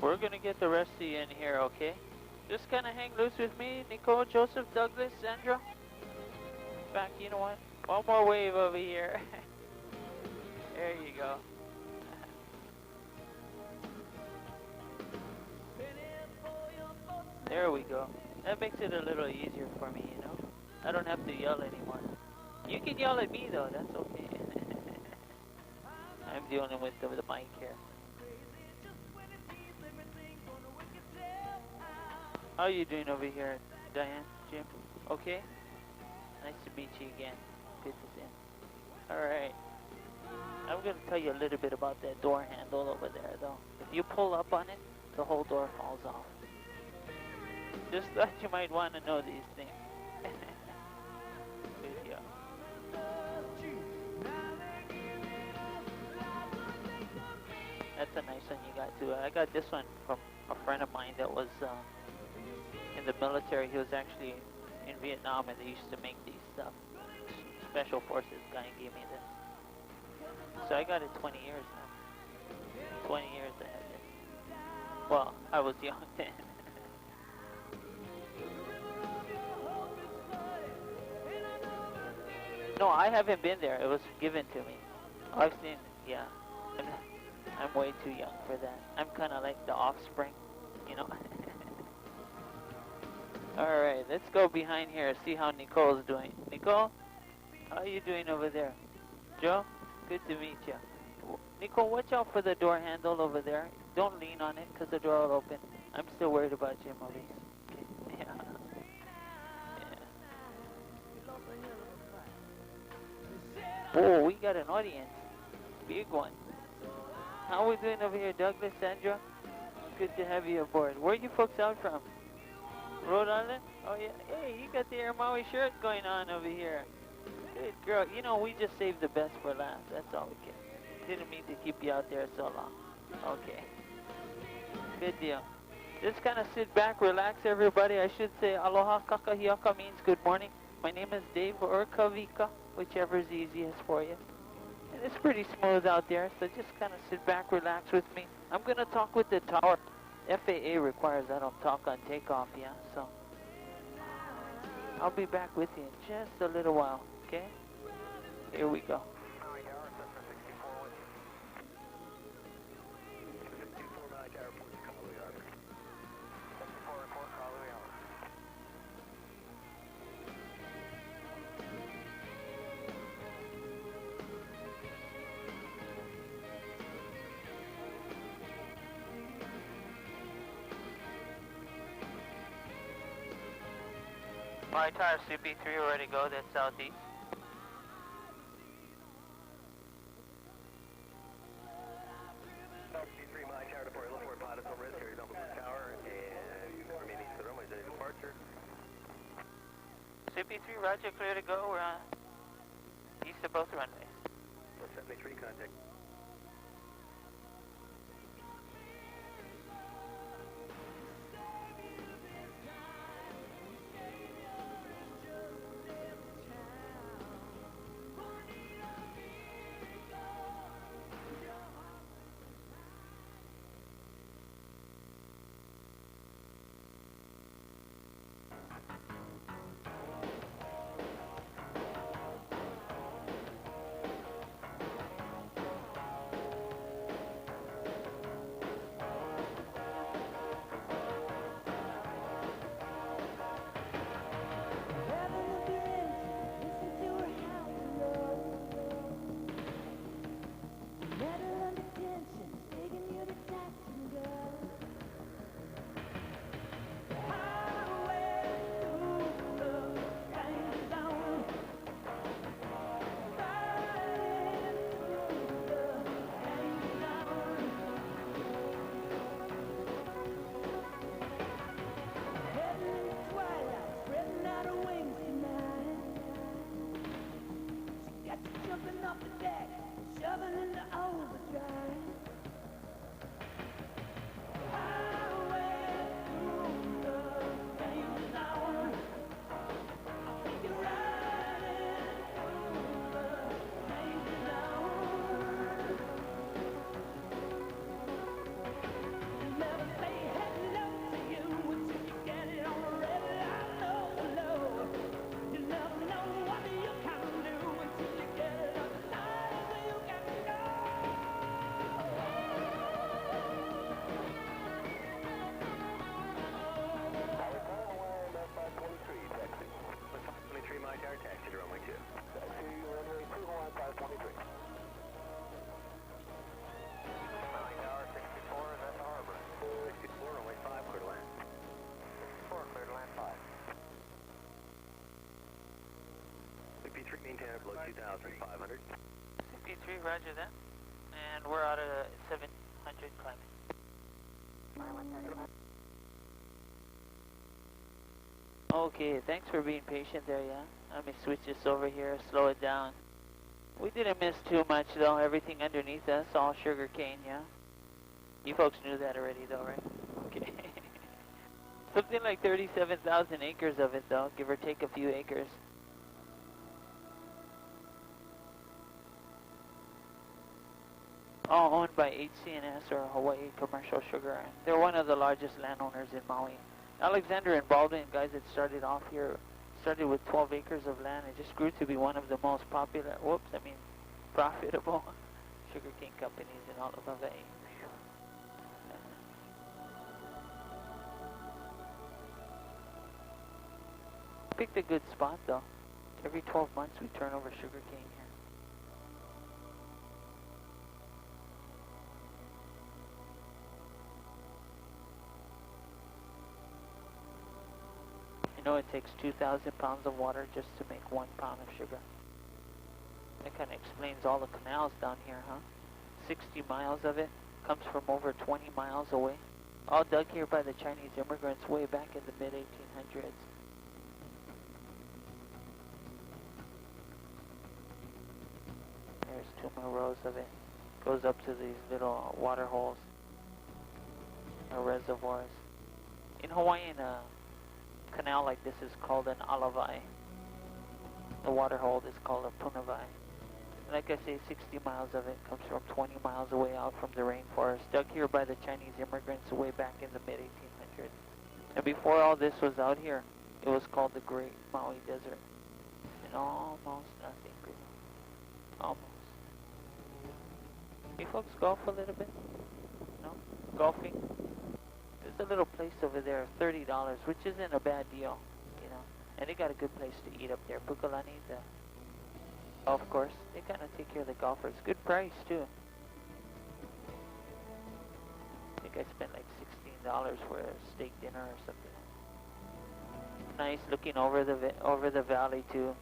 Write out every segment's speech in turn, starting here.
We're gonna get the rest of you in here, okay? Just kind of hang loose with me, Nicole, Joseph, Douglas, Sandra. Back, you know what? One more wave over here. There you go. There we go. That makes it a little easier for me, you know? I don't have to yell anymore. You can yell at me though, that's okay. I'm dealing with the mic here. How are you doing over here, Diane, Jim? Okay? Nice to meet you again. Good to see you. Alright. I'm going to tell you a little bit about that door handle over there, though. If you pull up on it, the whole door falls off. Just thought you might want to know these things. Good deal. That's a nice one you got, too. I got this one from a friend of mine that was in the military. He was actually in Vietnam, and they used to make these stuff. Special Forces guy gave me this. So I got it 20 years now. 20 years I had it. Well, I was young then. No, I haven't been there. It was given to me. I've seen, yeah. I'm way too young for that. I'm kind of like the offspring, you know. Alright, let's go behind here and see how Nicole's doing. Nicole, how are you doing over there? Joe, good to meet you. Nicole, watch out for the door handle over there. Don't lean on it because the door will open. I'm still worried about Jim, Elise. Okay. Yeah. Oh, we got an audience. Big one. How are we doing over here, Douglas, Sandra? Good to have you aboard. Where are you folks out from? Rhode Island? Oh, yeah. Hey, you got the Air Maui shirt going on over here. Good girl. You know, we just saved the best for last. That's all we can. Didn't mean to keep you out there so long. Okay. Good deal. Just kind of sit back, relax, everybody. I should say aloha kakahiaka means good morning. My name is Dave or Kavika, whichever is easiest for you. And it's pretty smooth out there, so just kind of sit back, relax with me. I'm going to talk with the tower. FAA requires I don't talk on takeoff, yeah? So I'll be back with you in just a little while, okay? Here we go. My tire CP3 ready to go, that's southeast. CP3, my tower deploy, look for pilot over risk, carries on the tower, and remaining to the runway, ready departure. CP3, roger, clear to go, we're east of both runways. 73, contact. Maintain it below 2,500. 53, roger that. And we're out of 700 climbing. Okay, thanks for being patient there, yeah? Let me switch this over here, slow it down. We didn't miss too much though, everything underneath us, all sugar cane, yeah? You folks knew that already though, right? Okay. Something like 37,000 acres of it though, give or take a few acres. All owned by HC&S or Hawaii Commercial Sugar. They're one of the largest landowners in Maui. Alexander and Baldwin, guys that started off here, started with 12 acres of land. It just grew to be one of the most popular, profitable sugarcane companies in all of Hawaii. Picked a good spot though. Every 12 months we turn over sugarcane here. You know it takes 2,000 pounds of water just to make 1 pound of sugar. That kind of explains all the canals down here, huh? 60 miles of it comes from over 20 miles away. All dug here by the Chinese immigrants way back in the mid-1800s. There's 2 more rows of it. Goes up to these little water holes, or reservoirs. In Hawaiian, a canal like this is called an alawai. The water hole is called a punawai. Like I say, 60 miles of it comes from 20 miles away out from the rainforest, dug here by the Chinese immigrants way back in the mid-1800s. And before all this was out here, it was called the Great Maui Desert. And almost nothing grew. Almost. You folks golf a little bit? No? Golfing? There's a little place over there, $30, which isn't a bad deal, you know. And they got a good place to eat up there. Pukalani, the golf course. They kind of take care of the golfers. Good price, too. I think I spent like $16 for a steak dinner or something. Nice looking over the valley, too.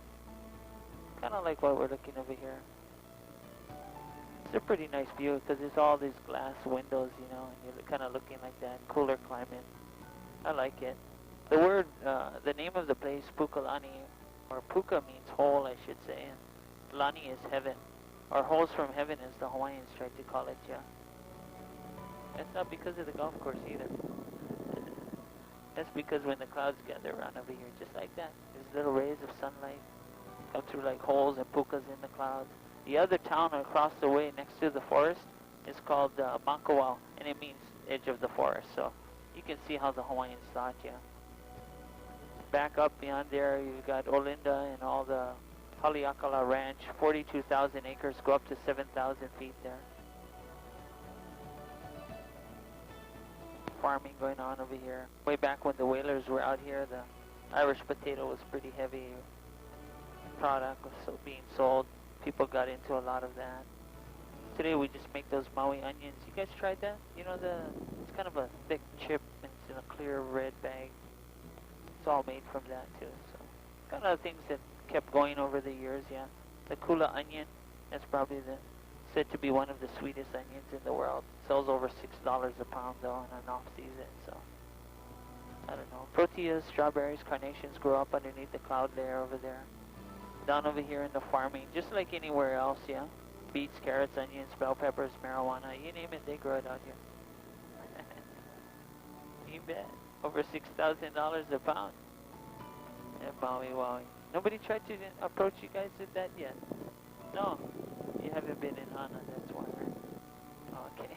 Kind of like what we're looking over here. It's a pretty nice view because there's all these glass windows, you know, and you're kind of looking like that. Cooler climate. I like it. The word, the name of the place, Pukalani, or Puka means hole, I should say, and Lani is heaven, or holes from heaven as the Hawaiians tried to call it, yeah. That's not because of the golf course either. That's because when the clouds gather around over here, just like that, there's little rays of sunlight come through like holes and pukas in the clouds. The other town across the way next to the forest is called Makawao, and it means edge of the forest, so you can see how the Hawaiians thought, yeah. Back up beyond there, you've got Olinda and all the Haleakala Ranch, 42,000 acres, go up to 7,000 feet there. Farming going on over here. Way back when the whalers were out here, the Irish potato was pretty heavy product was being sold. People got into a lot of that. Today we just make those Maui onions. You guys tried that? You know, it's kind of a thick chip and it's in a clear red bag. It's all made from that too. So kind of things that kept going over the years, yeah. The kula onion, that's probably said to be one of the sweetest onions in the world. Sells over $6 a pound though in an off season, so I don't know. Proteas, strawberries, carnations grow up underneath the cloud layer over there. Down over here in the farming, just like anywhere else, yeah. Beets, carrots, onions, bell peppers, marijuana, you name it, they grow it out here. You bet. Over $6,000 a pound. At Maui Wowie. Nobody tried to approach you guys with that yet? No. You haven't been in Hana, that's why. Okay.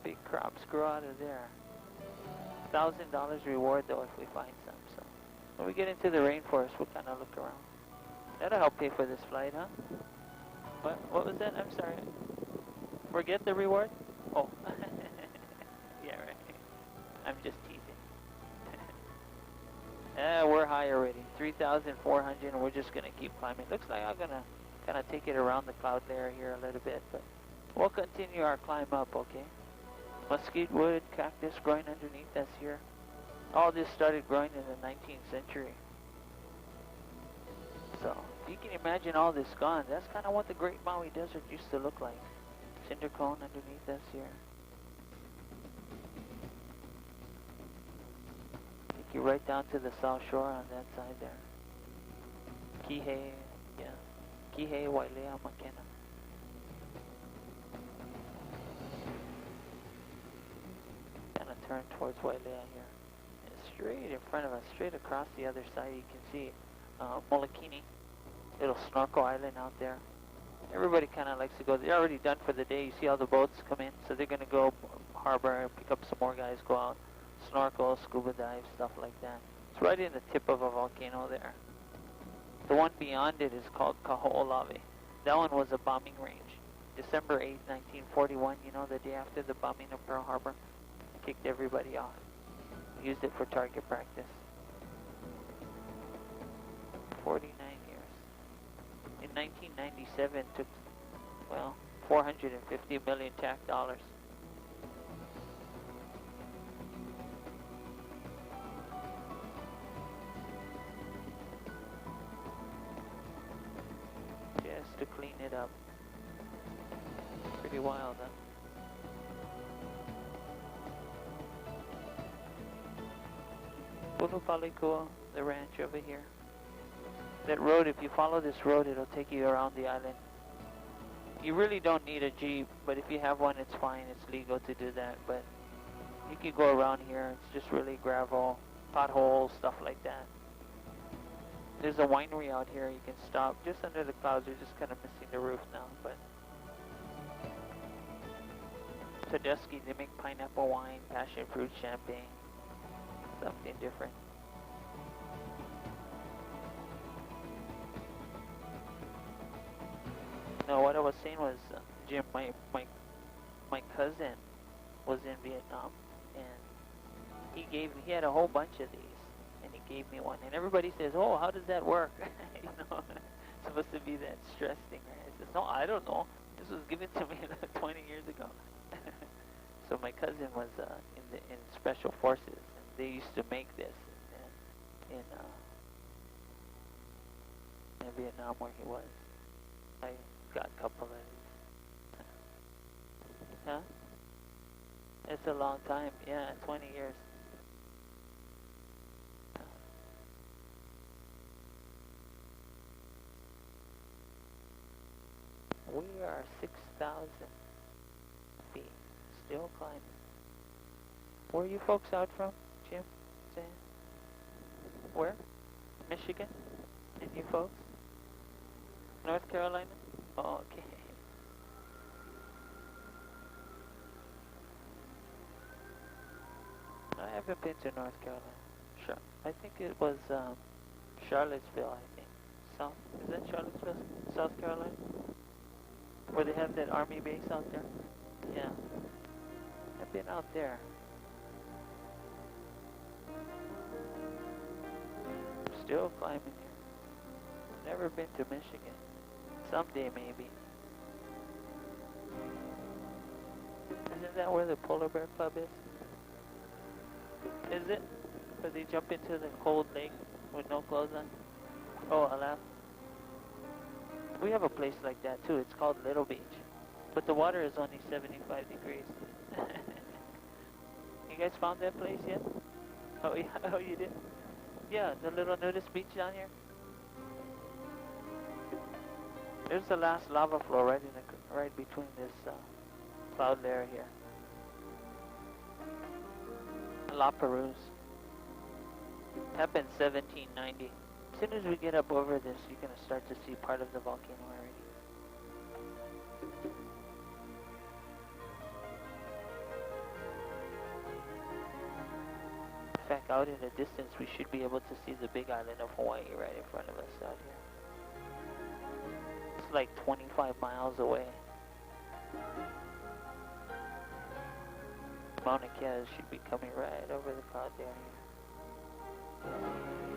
Big crops grow out of there. $1,000 reward though if we find some. So when we get into the rainforest, we'll kind of look around. That'll help pay for this flight, huh? What was that? I'm sorry. Forget the reward? Oh. Yeah, right. I'm just teasing. We're high already. 3,400, and we're just going to keep climbing. Looks like I'm going to kind of take it around the cloud layer here a little bit, but we'll continue our climb up, okay? Mesquite wood, cactus growing underneath us here. All this started growing in the 19th century. So can imagine all this gone. That's kind of what the Great Maui Desert used to look like. Cinder cone underneath us here. Take you right down to the South Shore on that side there. Kihei, yeah. Kihei, Wailea, Makena. Kind of turn towards Wailea here. And straight in front of us, straight across the other side, you can see Molokini, little snorkel island out there. Everybody kind of likes to go. They're already done for the day. You see all the boats come in, so they're going to go harbor, pick up some more guys, go out, snorkel, scuba dive, stuff like that. It's right in the tip of a volcano there. The one beyond it is called Kaho'olawe. That one was a bombing range. December 8, 1941, you know, the day after the bombing of Pearl Harbor, kicked everybody off. Used it for target practice. 49 years. In 1997, took, well, 450 million tax dollars. Just to clean it up. Pretty wild, huh? Pulupalikua, the ranch over here. That road, if you follow this road, it'll take you around the island. You really don't need a Jeep, but if you have one, it's fine. It's legal to do that, but you can go around here. It's just really gravel, potholes, stuff like that. There's a winery out here. You can stop just under the clouds. You're just kind of missing the roof now, but Tedeschi, they make pineapple wine, passion fruit champagne, something different. No, what I was saying was, Jim, my cousin was in Vietnam, and he had a whole bunch of these, and he gave me one, and everybody says, oh, how does that work? You know, it's supposed to be that stress thing, right? I said, no, I don't know. This was given to me 20 years ago. So my cousin was in special forces, and they used to make this in Vietnam where he was. I got a couple of these. Huh? It's a long time. Yeah, 20 years. We are 6,000 feet. Still climbing. Where are you folks out from, Jim? Sam? Where? Michigan? And you folks? North Carolina? Oh, okay. I haven't been to North Carolina. Sure. I think it was Charlottesville, I think. Is that Charlottesville, South Carolina? Where they have that army base out there? Yeah. I've been out there. Still climbing here. Never been to Michigan. Someday, maybe. Isn't that where the Polar Bear Club is? Is it? Where they jump into the cold lake with no clothes on? Oh, Alaska. We have a place like that too. It's called Little Beach. But the water is only 75 degrees. You guys found that place yet? Oh, yeah. Oh, you did? Yeah, the little nudist beach down here. There's the last lava flow right between this cloud layer here. La Perouse. Happened 1790. As soon as we get up over this, you're going to start to see part of the volcano already. In fact, out in the distance, we should be able to see the big island of Hawaii right in front of us out here. It's like 25 miles away. Mauna Kea should be coming right over the cloud there.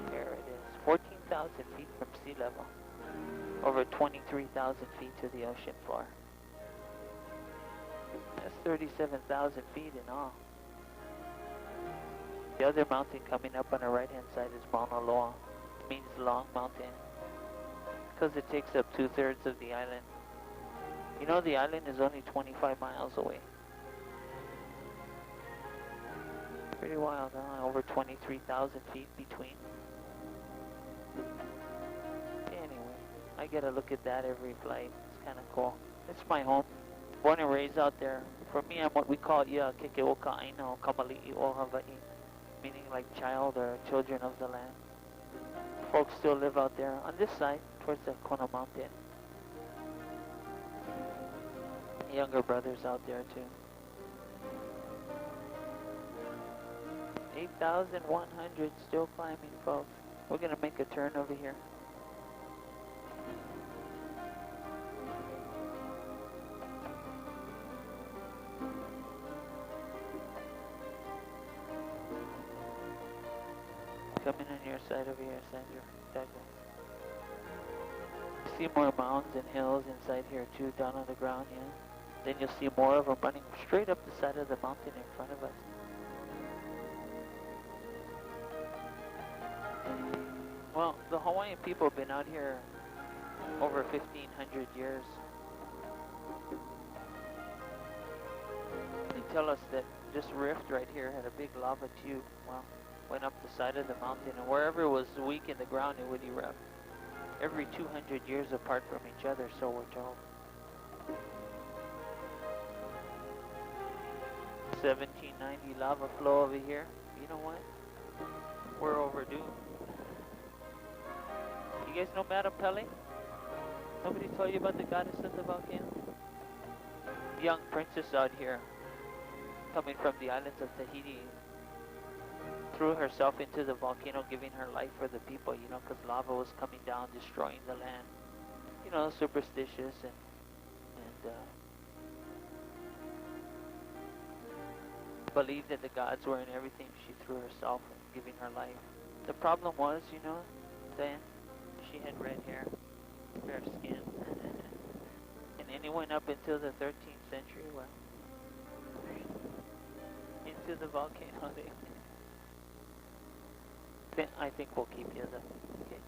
There it is. 14,000 feet from sea level. Over 23,000 feet to the ocean floor. That's 37,000 feet in all. The other mountain coming up on the right-hand side is Mauna Loa. It means long mountain. because it takes up 2/3 of the island. You know, the island is only 25 miles away. Pretty wild, huh? Over 23,000 feet between. Anyway, I get a look at that every flight. It's kind of cool. It's my home. Born and raised out there. For me, I'm what we call Kekeoka'aino Kamali'i o Hawaii, meaning like child or children of the land. Folks still live out there on this side, towards the Kona Mountain. Younger brothers out there too. 8,100 still climbing, folks. We're gonna make a turn over here. Coming on your side over here, Sandra. Douglas. See more mountains and hills inside here too, down on the ground, yeah. Then you'll see more of them running straight up the side of the mountain in front of us. Well, the Hawaiian people have been out here over 1,500 years. They tell us that this rift right here had a big lava tube. Well, went up the side of the mountain, and wherever it was weak in the ground, it would erupt. Every 200 years apart from each other, so we're told. 1790 lava flow over here. You know what? We're overdue. You guys know Madame Pele? Nobody told you about the goddess of the volcano? Young princess out here, coming from the islands of Tahiti, threw herself into the volcano, giving her life for the people, you know, because lava was coming down, destroying the land. You know, superstitious and believed that the gods were in everything. She threw herself, giving her life. The problem was, you know, Diane, she had red hair, fair skin, and anyone up until the 13th century, well, into the volcano. I think we'll keep you though. Okay.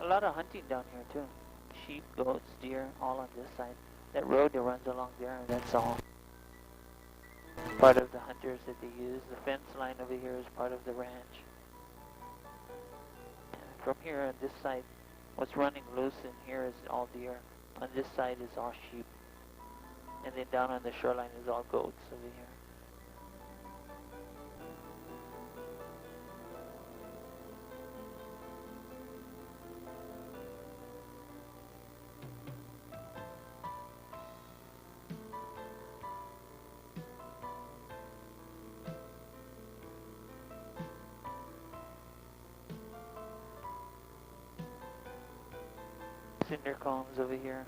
A lot of hunting down here too. Sheep, goats, deer, all on this side. That road that runs along there, that's all part of the hunters that they use. The fence line over here is part of the ranch. From here on this side, what's running loose in here is all deer. On this side is all sheep. And then down on the shoreline is all goats over here. Cinder cones over here.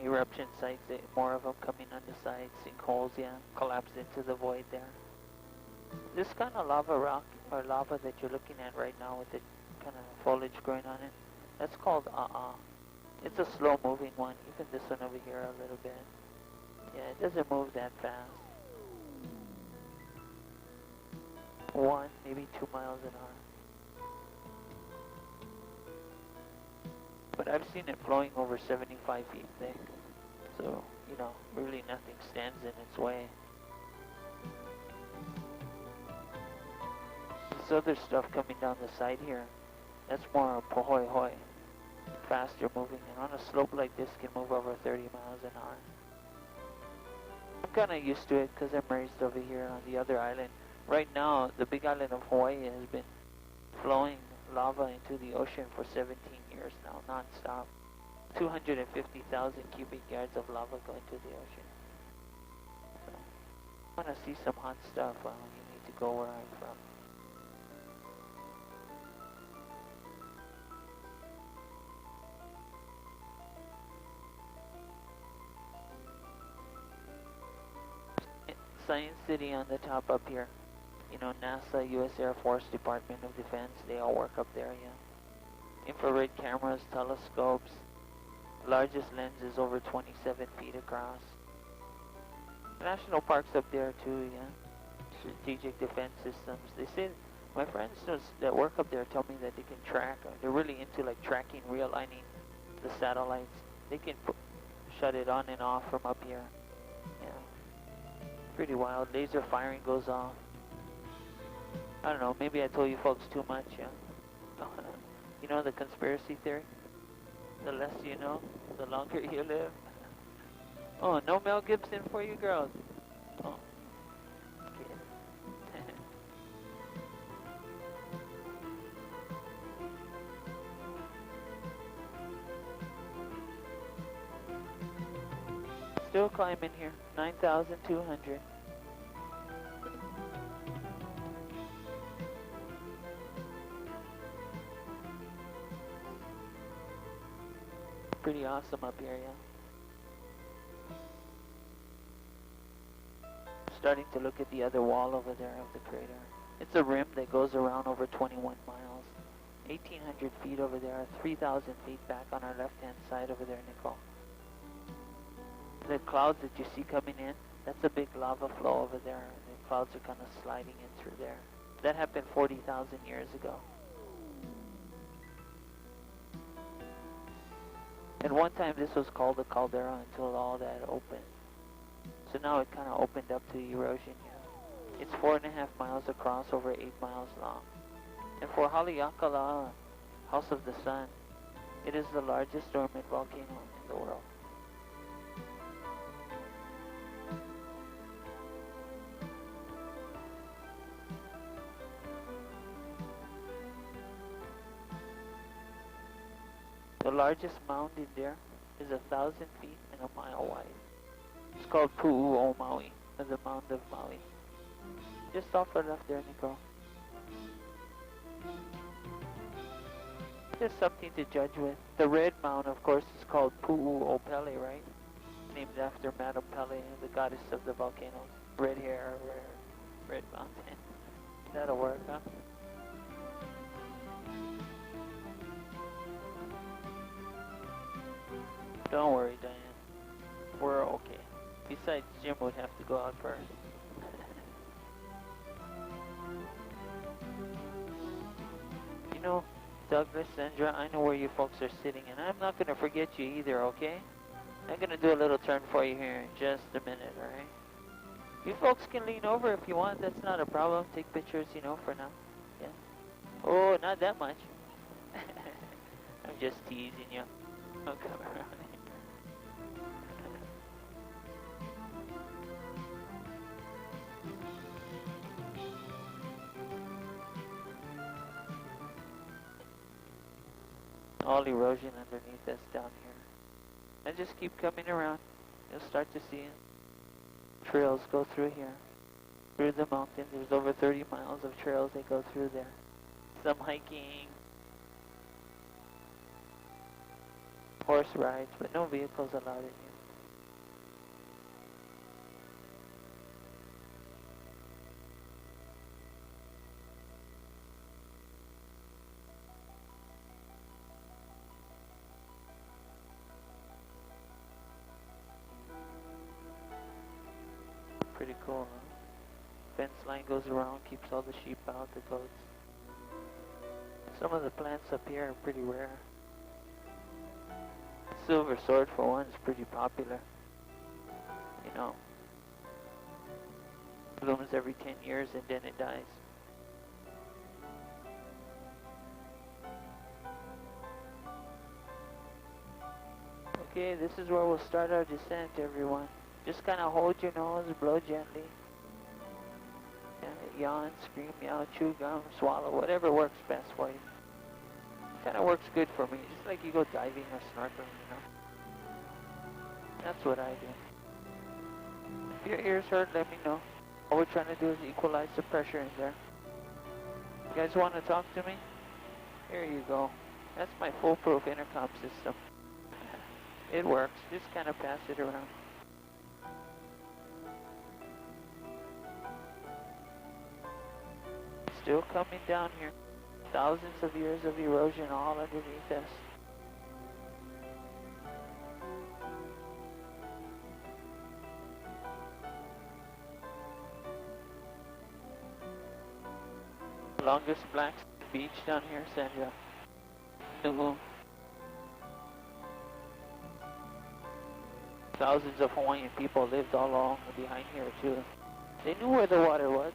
Eruption sites, more of them coming on the sides. Sinkholes, yeah, collapsed into the void there. This kind of lava rock, or lava that you're looking at right now with the kind of foliage growing on it, that's called It's a slow moving one, even this one over here a little bit. Yeah, it doesn't move that fast. 1, maybe 2 miles an hour. But I've seen it flowing over 75 feet thick. So, you know, really nothing stands in its way. This other stuff coming down the side here, that's more pohoi hoi. Faster moving, and on a slope like this can move over 30 miles an hour. I'm kind of used to it because I'm raised over here on the other island. Right now, the big island of Hawaii has been flowing lava into the ocean for 17 years now, non-stop. 250,000 cubic yards of lava going to the ocean. So, if you want to see some hot stuff, well, you need to go where I'm from. Science City on the top up here. You know, NASA, U.S. Air Force, Department of Defense, they all work up there, yeah. Infrared cameras, telescopes. Largest lens is over 27 feet across. National parks up there too, yeah. Strategic defense systems. They say, my friends that work up there tell me that they can track, they're really into like tracking, realigning the satellites. They can shut it on and off from up here. Yeah. Pretty wild. Laser firing goes off. I don't know, maybe I told you folks too much, yeah. You know the conspiracy theory? The less you know, the longer you live. Oh, no Mel Gibson for you girls. Oh, okay. Still climbing here, 9,200. Pretty awesome up here, yeah. Starting to look at the other wall over there of the crater. It's a rim that goes around over 21 miles. 1,800 feet over there, 3,000 feet back on our left-hand side over there, Nicole. The clouds that you see coming in, that's a big lava flow over there. The clouds are kind of sliding in through there. That happened 40,000 years ago. At one time, this was called a caldera until all that opened. So now it kind of opened up to erosion. Yeah. It's 4.5 miles across, over 8 miles long. And for Haleakala, House of the Sun, it is the largest dormant volcano in the world. The largest mound in there is 1,000 feet and a mile wide. It's called Pu'u Maui, or the Mound of Maui. Just off our left there, Nico. Just something to judge with. The red mound, of course, is called Pu'u Pele, right? Named after Madame Pele, the goddess of the volcanoes. Red hair, red mountain. That'll work, huh? Don't worry, Diane. We're okay. Besides, Jim would have to go out first. You know, Douglas, Sandra, I know where you folks are sitting, and I'm not going to forget you either, okay? I'm going to do a little turn for you here in just a minute, alright? You folks can lean over if you want. That's not a problem. Take pictures, you know, for now. Yeah. Oh, not that much. I'm just teasing you. I'll come around. All erosion underneath us down here. And just keep coming around. You'll start to see trails go through here. Through the mountain. There's over 30 miles of trails that go through there. Some hiking. Horse rides, but no vehicles allowed in here. Pretty cool, huh? Fence line goes around, keeps all the sheep out, the goats. Some of the plants up here are pretty rare. Silver sword, for one, is pretty popular. You know, blooms every 10 years and then it dies. Okay, this is where we'll start our descent, everyone. Just kind of hold your nose, blow gently. Yeah, yawn, scream, meow, chew gum, swallow, whatever works best for you. Kind of works good for me, just like you go diving or snorkeling, you know. That's what I do. If your ears hurt, let me know. All we're trying to do is equalize the pressure in there. You guys want to talk to me? Here you go. That's my foolproof intercom system. It works. Just kind of pass it around. Still coming down here. Thousands of years of erosion all underneath us. Longest black beach down here, Sandra. Thousands of Hawaiian people lived all along behind here too. They knew where the water was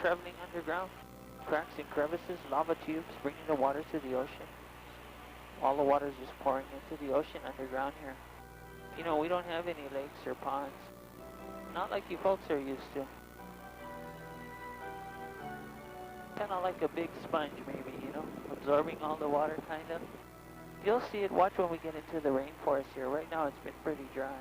traveling underground. Cracks and crevices, lava tubes bringing the water to the ocean. All the water is just pouring into the ocean underground here. You know, we don't have any lakes or ponds. Not like you folks are used to. Kind of like a big sponge maybe, you know, absorbing all the water kind of. You'll see it, watch when we get into the rainforest here. Right now it's been pretty dry.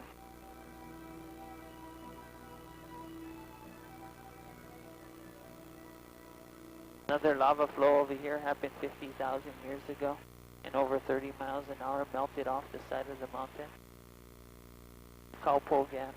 Another lava flow over here happened 50,000 years ago, and over 30 miles an hour melted off the side of the mountain. Kaupo Gap.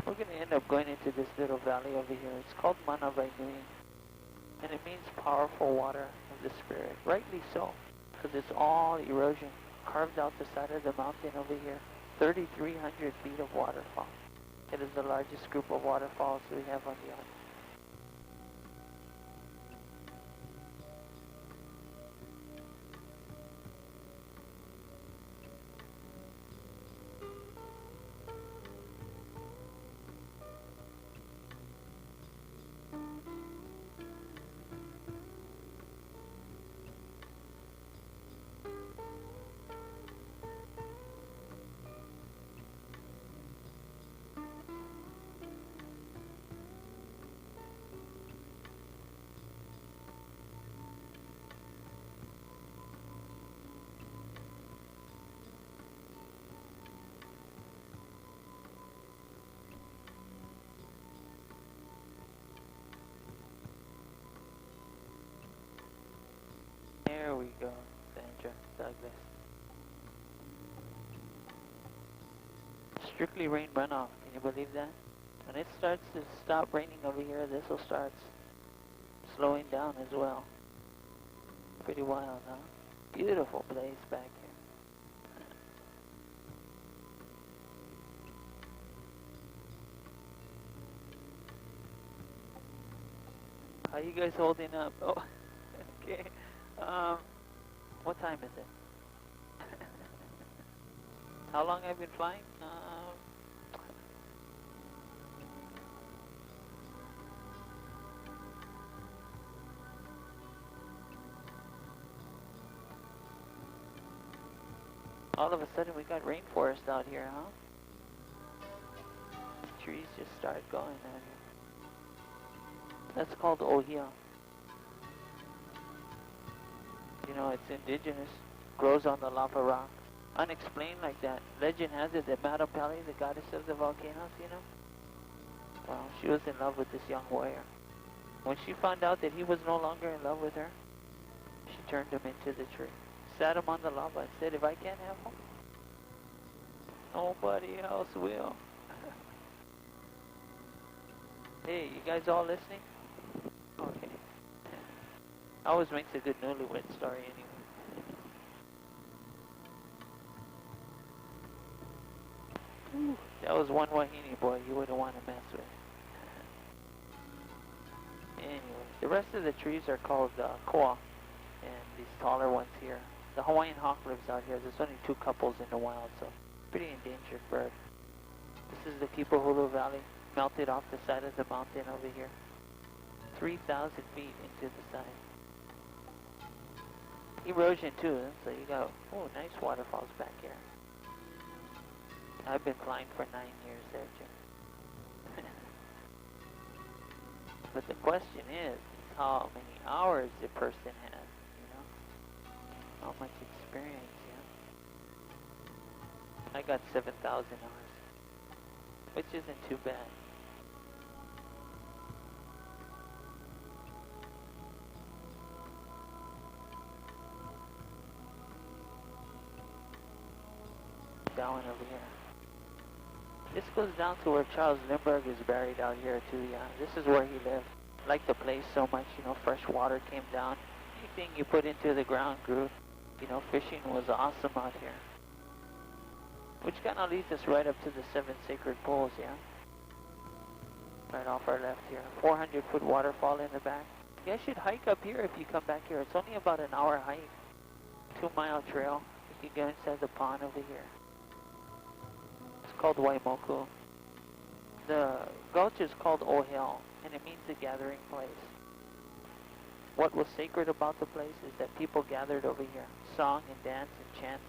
We're going to end up going into this little valley over here. It's called Manavainui, and it means powerful water of the spirit. Rightly so, because it's all erosion carved out the side of the mountain over here. 3,300 feet of waterfall. It is the largest group of waterfalls we have on the island. There we go, Sandra Douglas. Strictly rain runoff, can you believe that? When it starts to stop raining over here, this will start slowing down as well. Pretty wild, huh? Beautiful place back here. How you guys holding up? Oh, okay. What time is it? How long have you been flying? All of a sudden we got rainforest out here, huh? Trees just started going out here. That's called ohia. You know, it's indigenous, grows on the lava rock. Unexplained like that. Legend has it that Madame Pele, the goddess of the volcanoes, you know? Well, she was in love with this young warrior. When she found out that he was no longer in love with her, she turned him into the tree. Sat him on the lava and said, if I can't have him, nobody else will. Hey, you guys all listening? Okay. Always makes a good newlywed story anyway. Ooh, that was one Wahine boy you wouldn't want to mess with. Anyway, the rest of the trees are called koa, and these taller ones here. The Hawaiian hawk lives out here. There's only 2 couples in the wild, so pretty endangered bird. This is the Kipahulu Valley, melted off the side of the mountain over here. 3,000 feet into the side. Erosion too, so you got, oh, nice waterfalls back here. I've been flying for 9 years there, Jim. But the question is how many hours the person has, you know? How much experience, yeah? I got 7,000 hours, which isn't too bad. that one over here. This goes down to where Charles Lindbergh is buried out here too, yeah. This is where he lived. Liked the place so much, you know, fresh water came down. Anything you put into the ground grew. You know, fishing was awesome out here. Which kind of leads us right up to the 7 sacred pools, yeah? Right off our left here. 400-foot waterfall in the back. You guys should hike up here if you come back here. It's only about an hour hike. 2-mile trail. You can go inside the pond over here. It's called Waimoku. The gulch is called Ohel, and it means the gathering place. What was sacred about the place is that people gathered over here. Song and dance and chants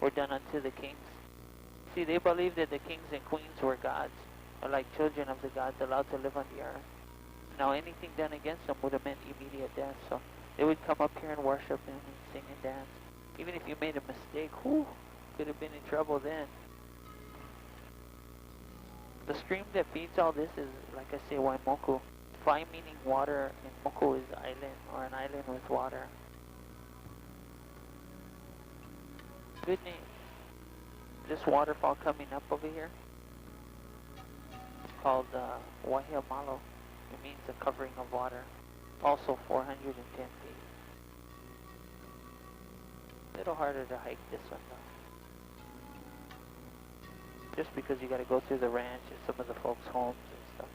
were done unto the kings. See, they believed that the kings and queens were gods, or like children of the gods allowed to live on the earth. Now anything done against them would have meant immediate death, so they would come up here and worship them and sing and dance. Even if you made a mistake, whew, could have been in trouble then. The stream that feeds all this is, like I say, Waimoku. Wai meaning water, and Moku is island, or an island with water. Good name. This waterfall coming up over here is called Wahiamalo. It means a covering of water. Also 410 feet. A little harder to hike this one though. Just because you got to go through the ranch and some of the folks' homes and stuff.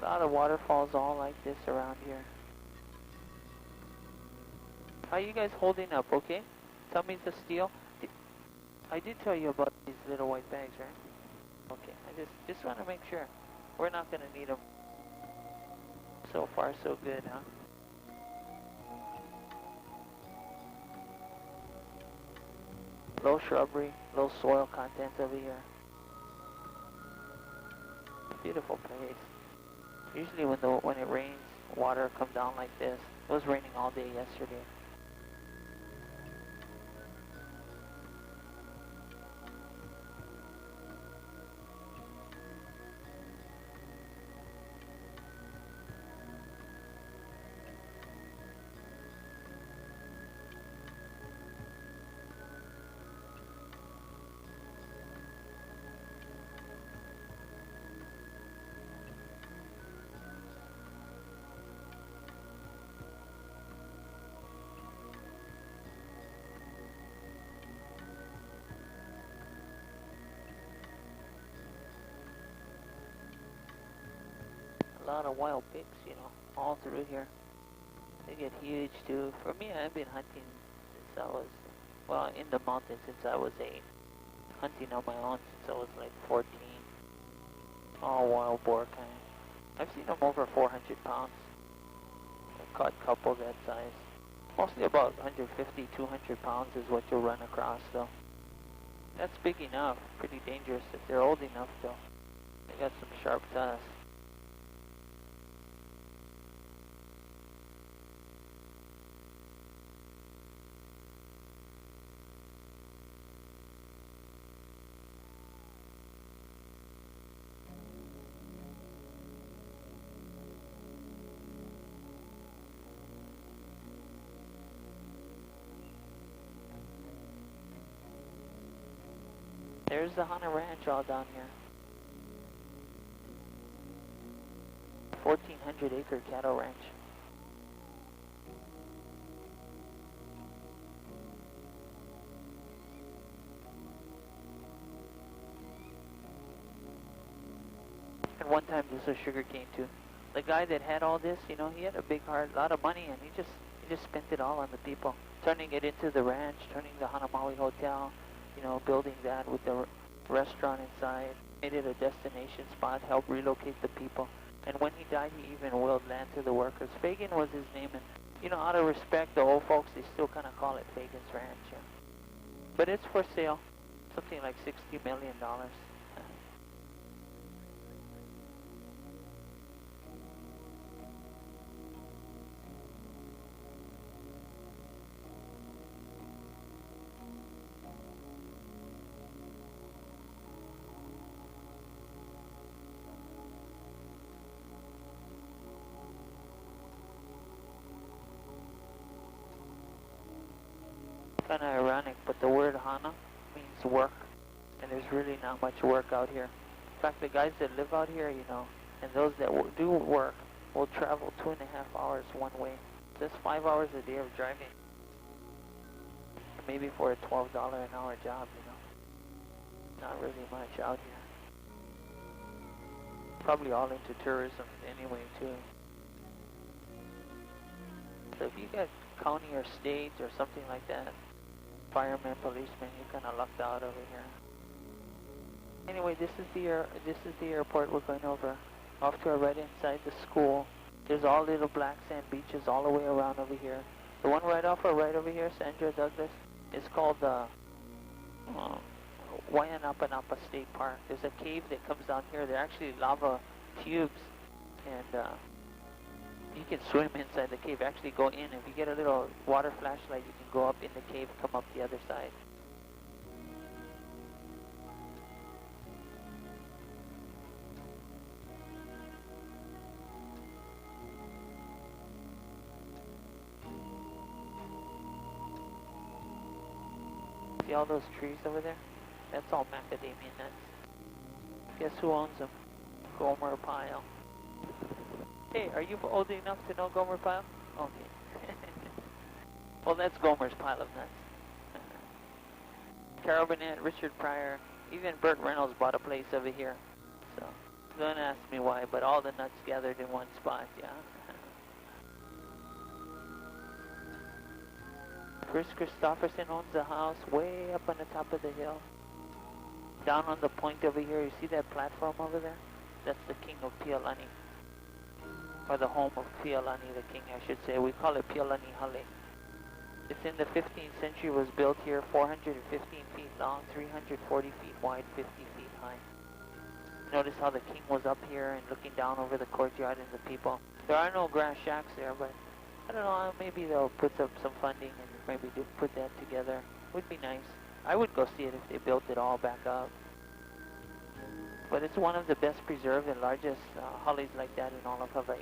A lot of waterfalls all like this around here. How you guys holding up, okay? Tell me the steel. I did tell you about these little white bags, right? Okay, I just want to make sure. We're not going to need them. So far, so good, huh? Low shrubbery, low soil content over here. Beautiful place. Usually when it rains, water comes down like this. It was raining all day yesterday. A lot of wild pigs, you know, all through here. They get huge too. For me, I've been hunting since I was, well, in the mountains since I was 8. Hunting on my own since I was like 14. All wild boar kind. I've seen them over 400 pounds. I've caught a couple that size. Mostly about 150, 200 pounds is what you'll run across though. That's big enough. Pretty dangerous if they're old enough though. They got some sharp tusks. There's the Hunter Ranch all down here. 1,400 acre cattle ranch. And one time this was sugarcane too. The guy that had all this, you know, he had a big heart, a lot of money, and he just spent it all on the people, turning it into the ranch, turning the Hanamaui Hotel. You know, building that with the restaurant inside, made it a destination spot, helped relocate the people. And when he died, he even willed land to the workers. Fagan was his name, and, you know, out of respect, the old folks, they still kind of call it Fagan's Ranch. Yeah. But it's for sale, something like $60 million. Kind of ironic, but the word Hana means work, and there's really not much work out here. In fact, the guys that live out here, you know, and those that do work will travel 2.5 hours one way. That's 5 hours a day of driving. Maybe for a $12 an hour job, you know. Not really much out here. Probably all into tourism anyway, too. So if you got county or state or something like that, firemen, policemen, you're kind of lucked out over here. Anyway, this is the airport we're going over. Off to our right inside the school. There's all little black sand beaches all the way around over here. The one right off our right over here, Sandra Douglas, is called the Wayanapa State Park. There's a cave that comes down here. They're actually lava tubes, and you can swim inside the cave. Actually go in. If you get a little water flashlight, you can go up in the cave, come up the other side. See all those trees over there? That's all macadamia nuts. Guess who owns them? Gomer Pyle. Hey, are you old enough to know Gomer Pyle? Okay. Well, that's Gomer's pile of nuts. Carol Burnett, Richard Pryor, even Burt Reynolds bought a place over here. So, don't ask me why, but all the nuts gathered in one spot, yeah. Chris Christopherson owns a house way up on the top of the hill. Down on the point over here, you see that platform over there? That's the king of Pialani. Or the home of Pialani, the king, I should say. We call it Pialani Hale. It's in the 15th century, was built here, 415 feet long, 340 feet wide, 50 feet high. Notice how the king was up here and looking down over the courtyard and the people. There are no grass shacks there, but I don't know, maybe they'll put up some funding and maybe put that together. Would be nice. I would go see it if they built it all back up. But it's one of the best preserved and largest hollies like that in all of Hawaii.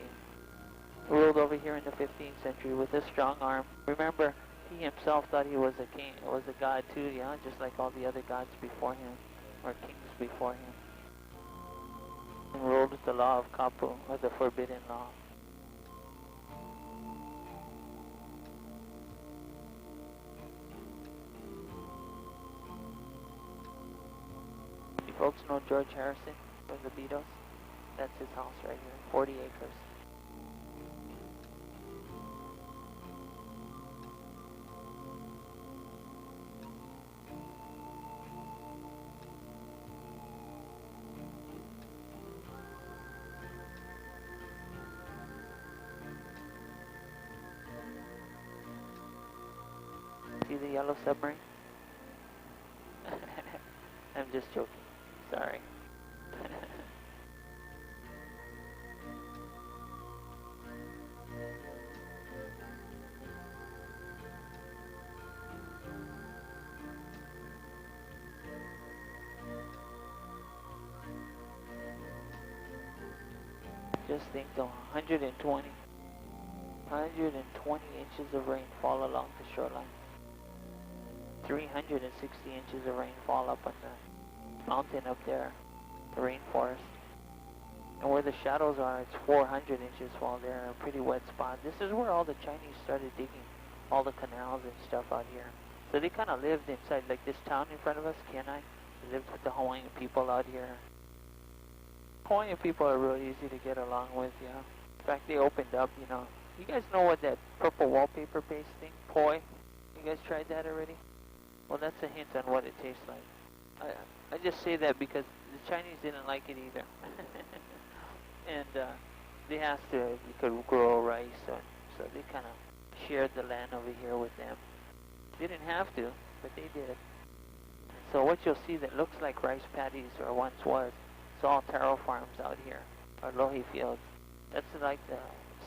Ruled over here in the 15th century with a strong arm. Remember, he himself thought he was a king, was a god too, yeah, just like all the other gods before him, or kings before him. And ruled with the law of Kapu, or the forbidden law. You folks know George Harrison from the Beatles? That's his house right here, 40 acres. See the yellow submarine? I'm just joking. Sorry. Just think though, 120 inches of rainfall along the shoreline. 360 inches of rainfall up on the mountain up there, the rainforest. And where the shadows are, it's 400 inches fall there, a pretty wet spot. This is where all the Chinese started digging all the canals and stuff out here. So they kind of lived inside, like this town in front of us, Kenai. They lived with the Hawaiian people out here. Hawaiian people are really easy to get along with, yeah. In fact, they opened up, you know. You guys know what that purple wallpaper paste thing, poi? You guys tried that already? Well, that's a hint on what it tastes like. I just say that because the Chinese didn't like it either. And they asked if you could grow rice, so they kind of shared the land over here with them. They didn't have to, but they did. So what you'll see that looks like rice paddies, or once was, it's all taro farms out here, or lohi fields. That's like the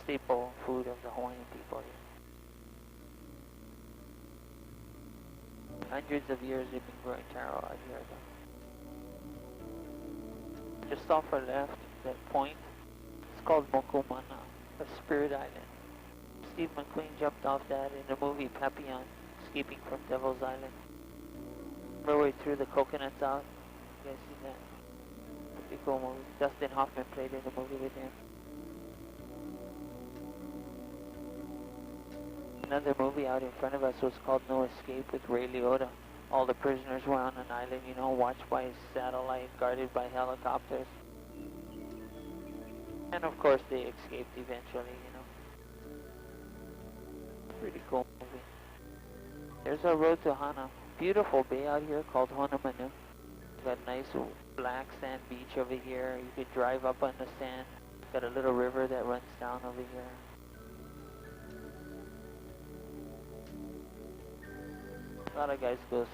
staple food of the Hawaiian people here. Hundreds of years they've been growing taro out here. Though. Just off our left, that point, it's called Mokumana, a spirit island. Steve McQueen jumped off that in the movie Papillon. escaping from Devil's Island. Remember where he threw the coconuts out? You guys seen that? Pretty cool movie. Dustin Hoffman played in the movie with him. Another movie out in front of us was called No Escape with Ray Liotta. All the prisoners were on an island, you know, watched by satellite, guarded by helicopters. And of course they escaped eventually, you know. Pretty cool movie. There's our road to Hana. Beautiful bay out here called Honeymoon. Got a nice black sand beach over here. You could drive up on the sand. Got a little river that runs down over here. A lot of guys go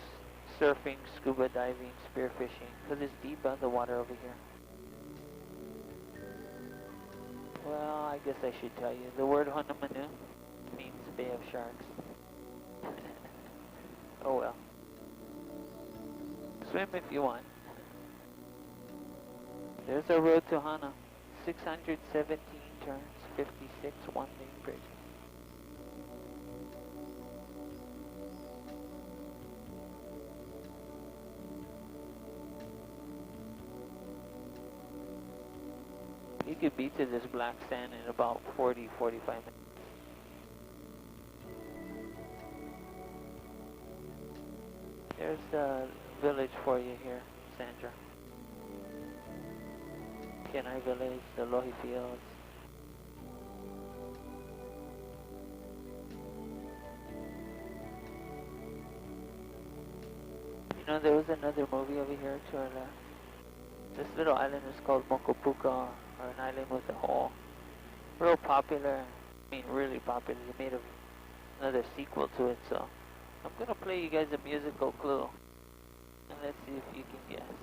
surfing, scuba diving, spearfishing, because it's deep underwater over here. Well, I guess I should tell you. The word Honeymoon means Bay of Sharks. Oh well. Swim if you want. There's our road to Hana. 617 turns, 56 one-lane bridges. You could beat to this black sand in about 40, 45 minutes. There's the village for you here, Sandra. Kenai Village, the Lohi Fields. You know, there was another movie over here to our left. This little island is called Mokopuka, or an island with a hole. Real popular, I mean really popular. They made another sequel to it, so I'm gonna play you guys a musical clue. And let's see if you can guess.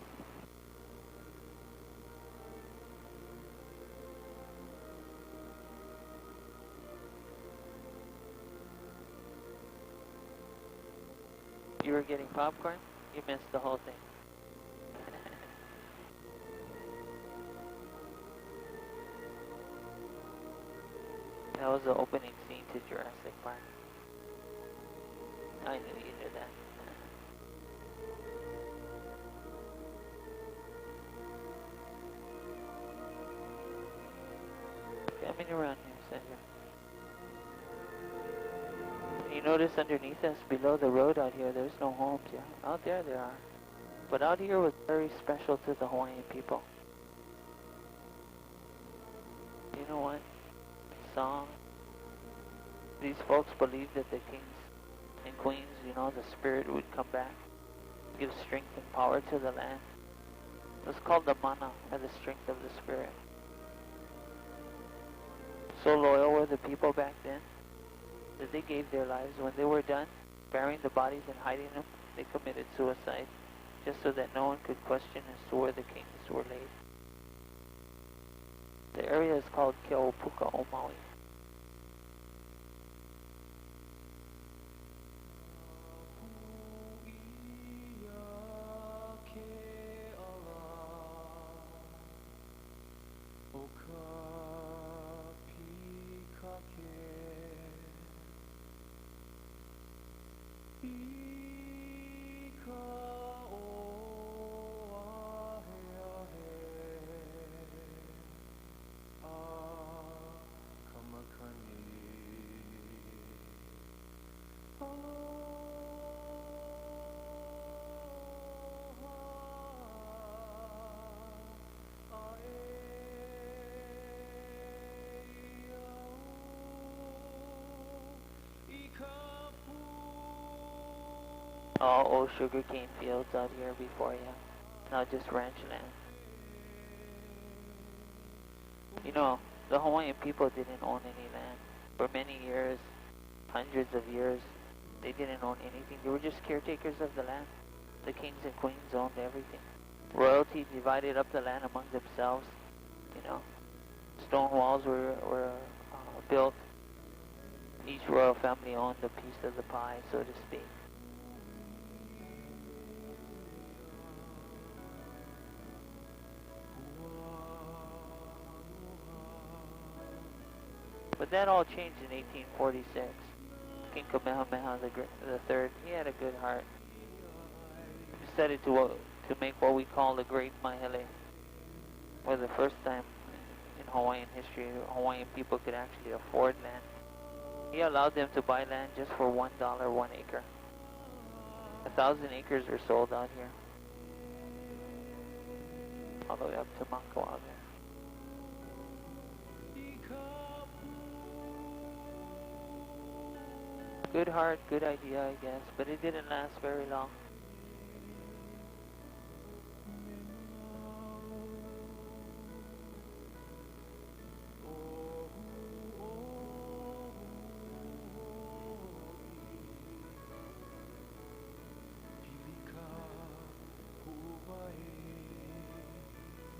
You were getting popcorn? You missed the whole thing. That was the opening scene to Jurassic Park. I knew you did that. Coming around here, Sandra. You notice underneath us, below the road out here, there's no homes here. Out there are. But out here was very special to the Hawaiian people. You know what? Song. These folks believed that the kings and queens, you know, the spirit would come back, give strength and power to the land. It was called the mana, or the strength of the spirit. So loyal were the people back then that they gave their lives. When they were done burying the bodies and hiding them, they committed suicide, just so that no one could question as to where the kings were laid. The area is called Keopuka o Maui. All old sugarcane fields out here before you, not just ranch land. You know, the Hawaiian people didn't own any land. For many years, hundreds of years, they didn't own anything. They were just caretakers of the land. The kings and queens owned everything. Royalty divided up the land among themselves. You know, stone walls were built. Each royal family owned a piece of the pie, so to speak. But that all changed in 1846. King Kamehameha the Third, he had a good heart. He decided to make what we call the Great Mahele. For the first time in Hawaiian history, Hawaiian people could actually afford land. He allowed them to buy land just for $1 1 acre. 1,000 acres are sold out here. All the way up to Mako out there. Good heart, good idea, I guess, but it didn't last very long.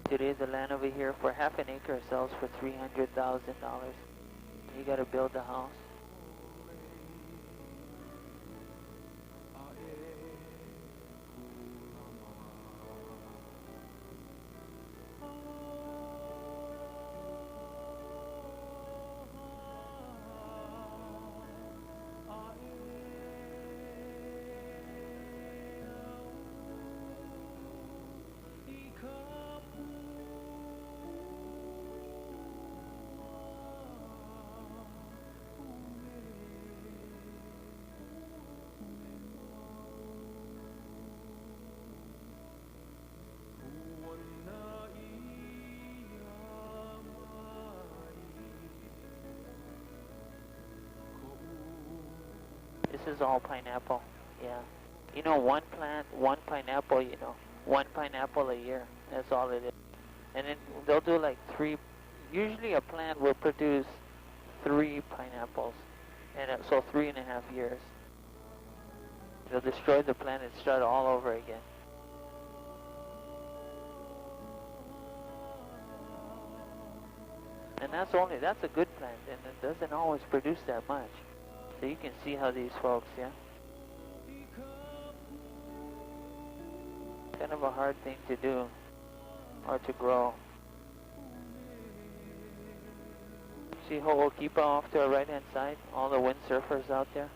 Today the land over here for half an acre sells for $300,000. You gotta build a house. This is all pineapple, yeah. You know, one plant, one pineapple, you know, one pineapple a year. That's all it is. And then they'll do like 3, usually a plant will produce 3 pineapples. And so 3.5 years. They'll destroy the plant and start all over again. And that's a good plant, and it doesn't always produce that much. So you can see how these folks, yeah? Kind of a hard thing to do, or to grow. See Ho'okipa off to our right-hand side? All the windsurfers out there?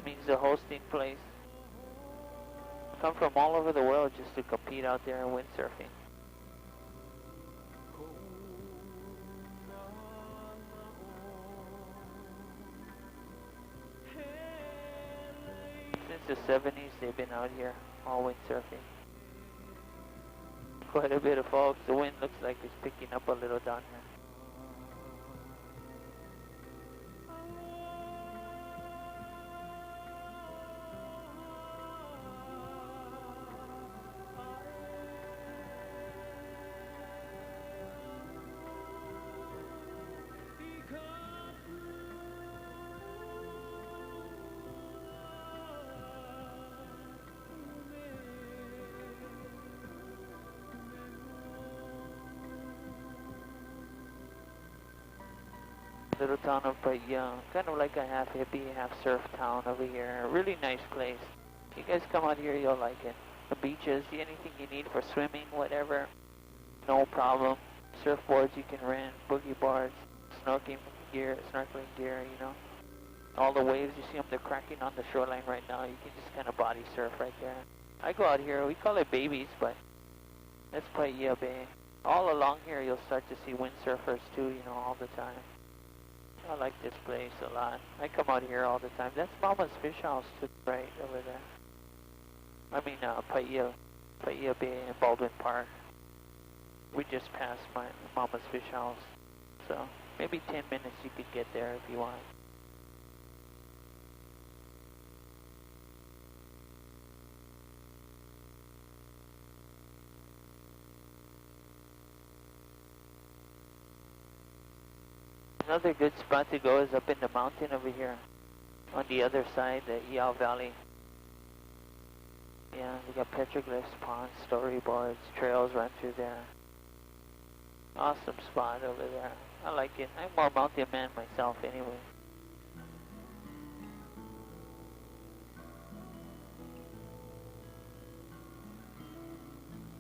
Means the hosting place. Come from all over the world just to compete out there in windsurfing. Since the 70s, they've been out here, all windsurfing. Quite a bit of folks. The wind looks like it's picking up a little down here. Little town of Paia, kind of like a half hippie, half surf town over here. A really nice place. You guys come out here, you'll like it. The beaches, anything you need for swimming, whatever, no problem. Surfboards you can rent, boogie boards, snorkeling gear, you know. All the waves, you see them, they're cracking on the shoreline right now. You can just kind of body surf right there. I go out here, we call it babies, but that's Paia Bay. All along here, you'll start to see windsurfers too, you know, all the time. I like this place a lot. I come out here all the time. That's Mama's Fish House to the right over there. I mean, Paia Bay and Baldwin Park. We just passed my Mama's Fish House. So maybe 10 minutes you could get there if you want. Another good spot to go is up in the mountain over here, on the other side, the Iao Valley. Yeah, we got petroglyphs, ponds, storyboards, trails run through there. Awesome spot over there. I like it. I'm more mountain man myself anyway.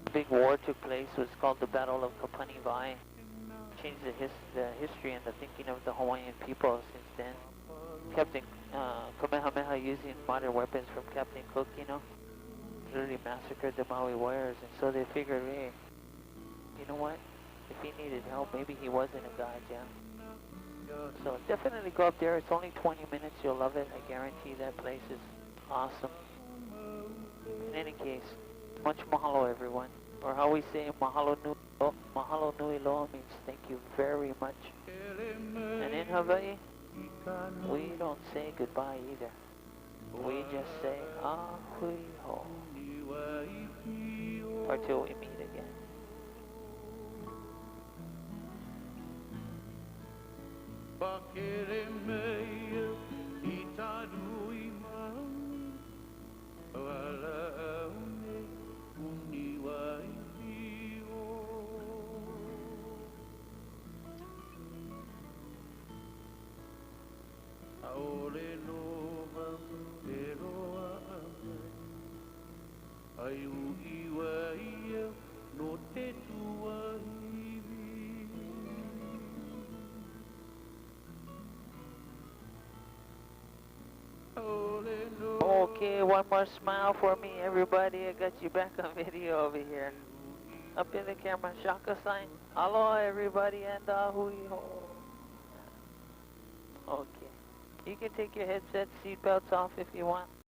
A big war took place. It was called the Battle of Kapani Vai. Changed the history and the thinking of the Hawaiian people since then. Captain Kamehameha using modern weapons from Captain Cook, you know, literally massacred the Maui warriors, and so they figured, hey, you know what? If he needed help, maybe he wasn't a god, yeah. So definitely go up there. It's only 20 minutes. You'll love it. I guarantee that place is awesome. In any case, much mahalo, everyone. Or how we say mahalo nui loa means thank you very much. And in Hawaii, we don't say goodbye either. We just say ahui ho. Or till we meet again. Okay, one more smile for me, everybody. I got you back on video over here. Up in the camera, shaka sign. Aloha, everybody, and hui ho. Okay. You can take your headset, seatbelts off if you want.